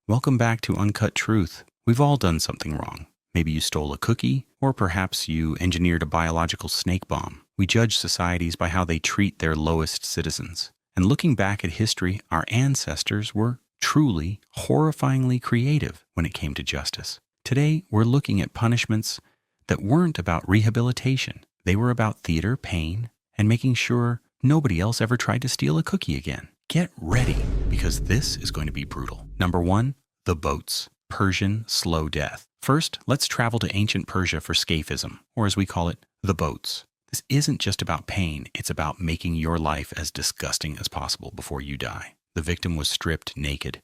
Welcome back to Uncut Truth. We've all done something wrong. Maybe you stole a cookie, or perhaps you engineered a biological snake bomb. We judge societies by how they treat their lowest citizens. And looking back at history, our ancestors were truly, horrifyingly creative when it came to justice. Today, we're looking at punishments that weren't about rehabilitation. They were about theater, pain, and making sure nobody else ever tried to steal a cookie again. Get ready, because this is going to be brutal. Number 1, the boats. Persian slow death. First, let's travel to ancient Persia for Scaphism, or as we call it, the boats. This isn't just about pain, it's about making your life as disgusting as possible before you die. The victim was stripped naked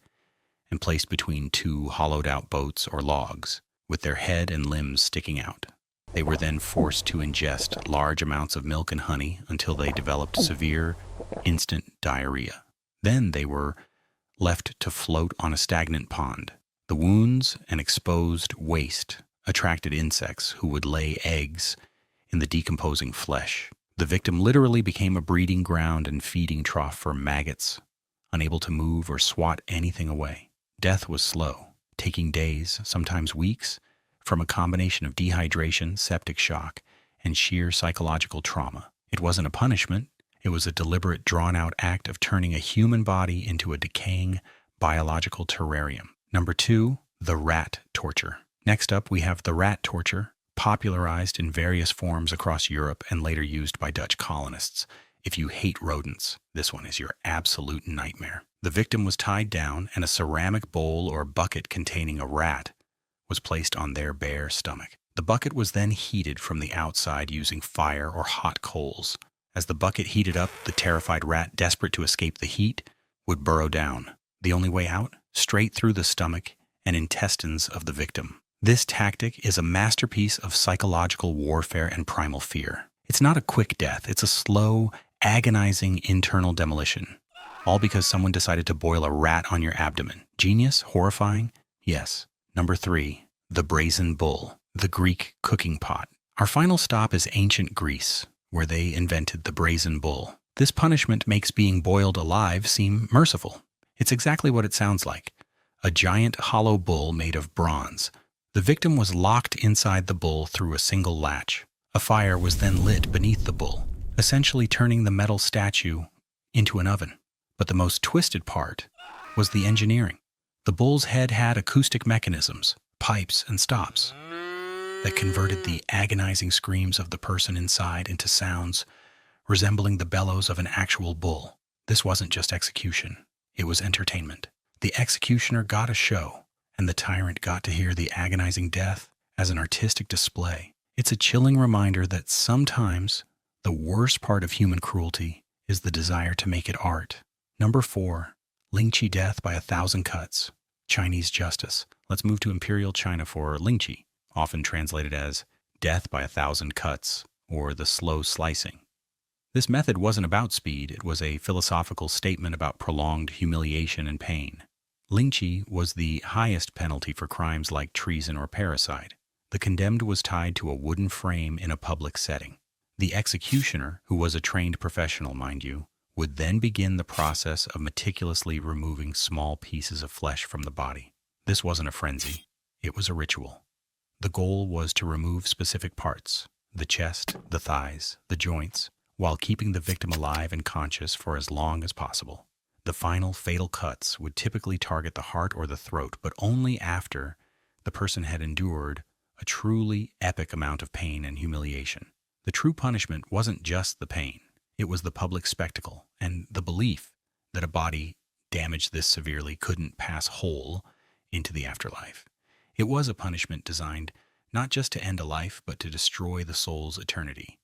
and placed between two hollowed-out boats or logs, with their head and limbs sticking out. They were then forced to ingest large amounts of milk and honey until they developed severe, instant diarrhea. Then they were left to float on a stagnant pond. The wounds and exposed waste attracted insects who would lay eggs in the decomposing flesh. The victim literally became a breeding ground and feeding trough for maggots, unable to move or swat anything away. Death was slow, taking days, sometimes weeks, from a combination of dehydration, septic shock, and sheer psychological trauma. It wasn't a punishment. It was a deliberate, drawn-out act of turning a human body into a decaying biological terrarium. Number 2, the rat torture. Next up, we have the rat torture, popularized in various forms across Europe and later used by Dutch colonists. If you hate rodents, this one is your absolute nightmare. The victim was tied down, and a ceramic bowl or bucket containing a rat was placed on their bare stomach. The bucket was then heated from the outside using fire or hot coals. As the bucket heated up, the terrified rat, desperate to escape the heat, would burrow down. The only way out? Straight through the stomach and intestines of the victim. This tactic is a masterpiece of psychological warfare and primal fear. It's not a quick death, it's a slow, agonizing internal demolition. All because someone decided to boil a rat on your abdomen. Genius? Horrifying? Yes. Number 3, the Brazen Bull, the Greek cooking pot. Our final stop is ancient Greece, where they invented the Brazen Bull. This punishment makes being boiled alive seem merciful. It's exactly what it sounds like. A giant hollow bull made of bronze. The victim was locked inside the bull through a single latch. A fire was then lit beneath the bull, essentially turning the metal statue into an oven. But the most twisted part was the engineering. The bull's head had acoustic mechanisms, pipes and stops, that converted the agonizing screams of the person inside into sounds resembling the bellows of an actual bull. This wasn't just execution, it was entertainment. The executioner got a show, and the tyrant got to hear the agonizing death as an artistic display. It's a chilling reminder that sometimes the worst part of human cruelty is the desire to make it art. Number 4, Lingchi death by 1,000 cuts. Chinese justice. Let's move to Imperial China for Lingchi, often translated as death by 1,000 cuts, or the slow slicing. This method wasn't about speed, it was a philosophical statement about prolonged humiliation and pain. Lingchi was the highest penalty for crimes like treason or parricide. The condemned was tied to a wooden frame in a public setting. The executioner, who was a trained professional, mind you, would then begin the process of meticulously removing small pieces of flesh from the body. This wasn't a frenzy, it was a ritual. The goal was to remove specific parts, the chest, the thighs, the joints, while keeping the victim alive and conscious for as long as possible. The final fatal cuts would typically target the heart or the throat, but only after the person had endured a truly epic amount of pain and humiliation. The true punishment wasn't just the pain, it was the public spectacle and the belief that a body damaged this severely couldn't pass whole into the afterlife. It was a punishment designed not just to end a life, but to destroy the soul's eternity.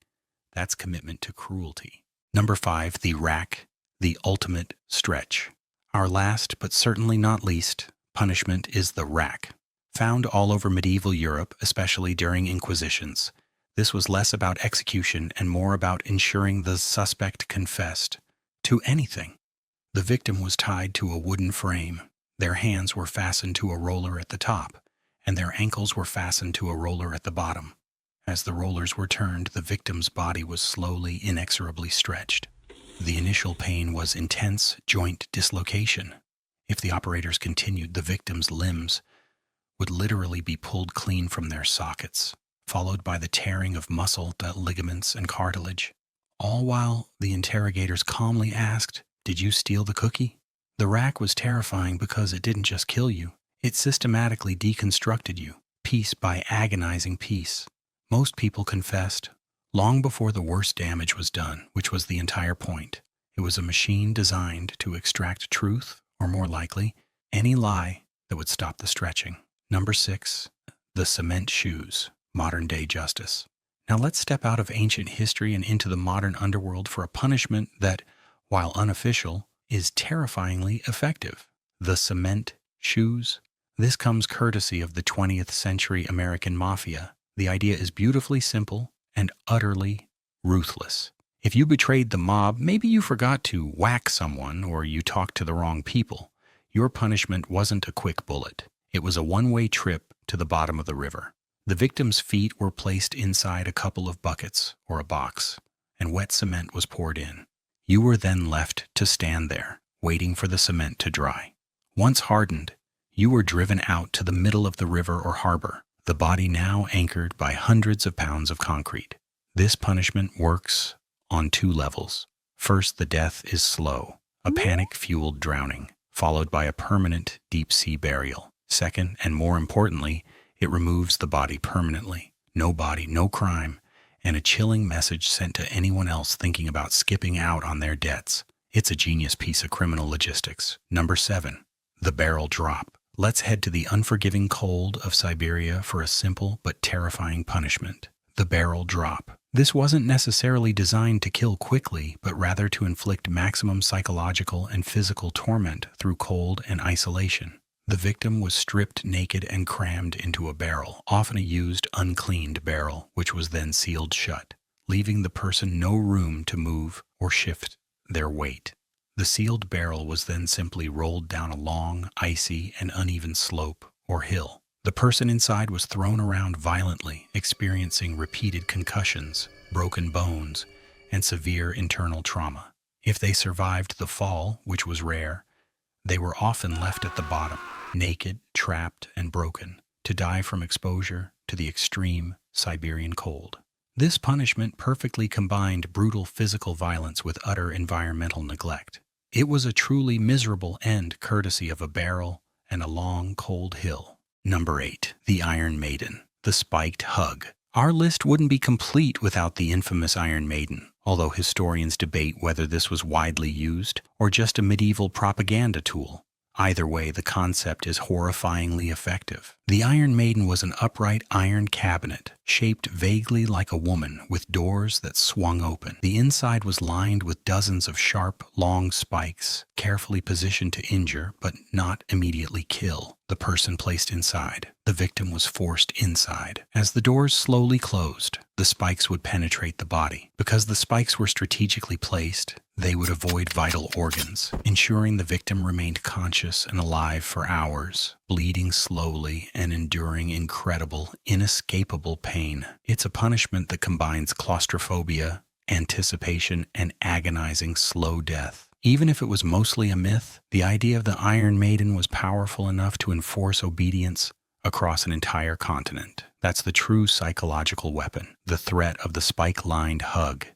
That's commitment to cruelty. Number 5, the rack, the ultimate stretch. Our last, but certainly not least, punishment is the rack. Found all over medieval Europe, especially during inquisitions. This was less about execution and more about ensuring the suspect confessed to anything. The victim was tied to a wooden frame. Their hands were fastened to a roller at the top, and their ankles were fastened to a roller at the bottom. As the rollers were turned, the victim's body was slowly, inexorably stretched. The initial pain was intense joint dislocation. If the operators continued, the victim's limbs would literally be pulled clean from their sockets, followed by the tearing of muscle, ligaments, and cartilage. All while the interrogators calmly asked, "Did you steal the cookie?" The rack was terrifying because it didn't just kill you, it systematically deconstructed you, piece by agonizing piece. Most people confessed long before the worst damage was done, which was the entire point. It was a machine designed to extract truth, or more likely, any lie that would stop the stretching. Number 6, the cement shoes, modern-day justice. Now let's step out of ancient history and into the modern underworld for a punishment that, while unofficial, is terrifyingly effective. The cement shoes. This comes courtesy of the 20th century American mafia. The idea is beautifully simple and utterly ruthless. If you betrayed the mob, maybe you forgot to whack someone or you talked to the wrong people, your punishment wasn't a quick bullet. It was a one-way trip to the bottom of the river. The victim's feet were placed inside a couple of buckets or a box, and wet cement was poured in. You were then left to stand there, waiting for the cement to dry. Once hardened, you were driven out to the middle of the river or harbor, the body now anchored by hundreds of pounds of concrete. This punishment works on 2 levels. First, the death is slow, a panic-fueled drowning, followed by a permanent deep-sea burial. Second, and more importantly, it removes the body permanently. No body, no crime, and a chilling message sent to anyone else thinking about skipping out on their debts. It's a genius piece of criminal logistics. Number 7, the barrel drop. Let's head to the unforgiving cold of Siberia for a simple but terrifying punishment. The barrel drop. This wasn't necessarily designed to kill quickly, but rather to inflict maximum psychological and physical torment through cold and isolation. The victim was stripped naked and crammed into a barrel, often a used, uncleaned barrel, which was then sealed shut, leaving the person no room to move or shift their weight. The sealed barrel was then simply rolled down a long, icy, and uneven slope or hill. The person inside was thrown around violently, experiencing repeated concussions, broken bones, and severe internal trauma. If they survived the fall, which was rare, they were often left at the bottom, naked, trapped, and broken, to die from exposure to the extreme Siberian cold. This punishment perfectly combined brutal physical violence with utter environmental neglect. It was a truly miserable end courtesy of a barrel and a long, cold hill. Number 8, the Iron Maiden, the spiked hug. Our list wouldn't be complete without the infamous Iron Maiden, although historians debate whether this was widely used or just a medieval propaganda tool. Either way, the concept is horrifyingly effective. The Iron Maiden was an upright iron cabinet, shaped vaguely like a woman, with doors that swung open. The inside was lined with dozens of sharp, long spikes, carefully positioned to injure, but not immediately kill, the person placed inside. The victim was forced inside. As the doors slowly closed, the spikes would penetrate the body. Because the spikes were strategically placed, they would avoid vital organs, ensuring the victim remained conscious and alive for hours, bleeding slowly and enduring incredible, inescapable pain. It's a punishment that combines claustrophobia, anticipation, and agonizing slow death. Even if it was mostly a myth, the idea of the Iron Maiden was powerful enough to enforce obedience across an entire continent. That's the true psychological weapon, the threat of the spike-lined hug.